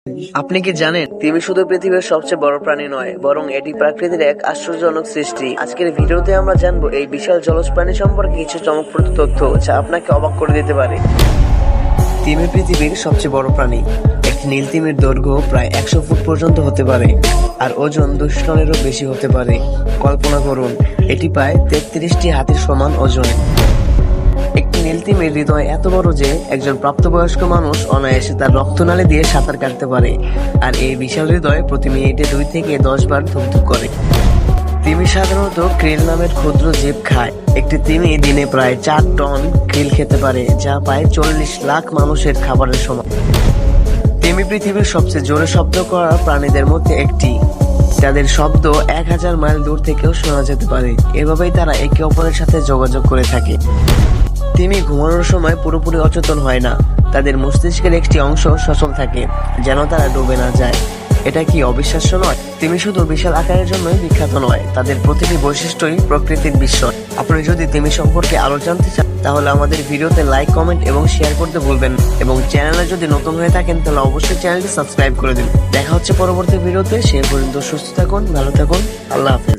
আপনি কি জানেন তিমি শুধু পৃথিবীর সবচেয়ে বড় প্রাণী নয়, বরং এটি প্রকৃতির এক আশ্চর্যজনক সৃষ্টি। আজকের ভিডিওতে আমরা জানবো এই বিশাল জলজ প্রাণী সম্পর্কে কিছু চমকপ্রদ তথ্য যা আপনাকে অবাক করে দিতে পারে। তিমি পৃথিবীর সবচেয়ে বড় প্রাণী। একটি নীল তিমির দৈর্ঘ্য প্রায় 100 ফুট পর্যন্ত হতে পারে আর ওজন 200 টনেরও বেশি হতে পারে। কল্পনা করুন, এটি প্রায় 33টি হাতির সমান ওজন। একটি নীল তিমির হৃদয় এত বড় যে একজন প্রাপ্তবয়স্ক মানুষ অনায়াসে তার রক্তনালী দিয়ে সাঁতার কাটতে পারে, আর এই বিশাল হৃদয় প্রতি মিনিটে 2 থেকে 10 বার ধুকধুক করে। তিমি সাধারণত krill নামের ক্ষুদ্র জীব খায়। একটি তিমি দিনে প্রায় 4 টন krill খেতে পারে, যা প্রায় 40 লাখ মানুষের খাবারের সমান। তিমি পৃথিবীর সবচেয়ে জোরে শব্দ করা প্রাণীদের মধ্যে একটি। তাদের শব্দ 1000 মাইল দূর থেকেও শোনা যেতে পারে। এভাবেই তারা একে অপরের সাথে যোগাযোগ করে থাকে। তিমি ঘুমানোর সময় পুরোপুরি অচেতন হয় না। তাদের মস্তিষ্কের একটি অংশ সচল থাকে, যেন তারা ডুবে না যায়। এটা কি অবিশ্বাস্য নয়? তিমি শুধু বিশাল আকারের জন্যই বিখ্যাত নয়, তাদের প্রতিটি বৈশিষ্ট্যই প্রকৃতির বিস্ময়। আপনি যদি তিমি সম্পর্কে আরো জানতে চান, তাহলে আমাদের ভিডিওতে লাইক, কমেন্ট এবং শেয়ার করতে ভুলবেন না। এবং চ্যানেলে যদি নতুন হয়ে থাকেন, তাহলে অবশ্যই চ্যানেলটি সাবস্ক্রাইব করে দিন। দেখা হচ্ছে পরবর্তী ভিডিওতে। সে পর্যন্ত সুস্থ থাকুন, ভালো থাকুন, আল্লাহ হাফেজ।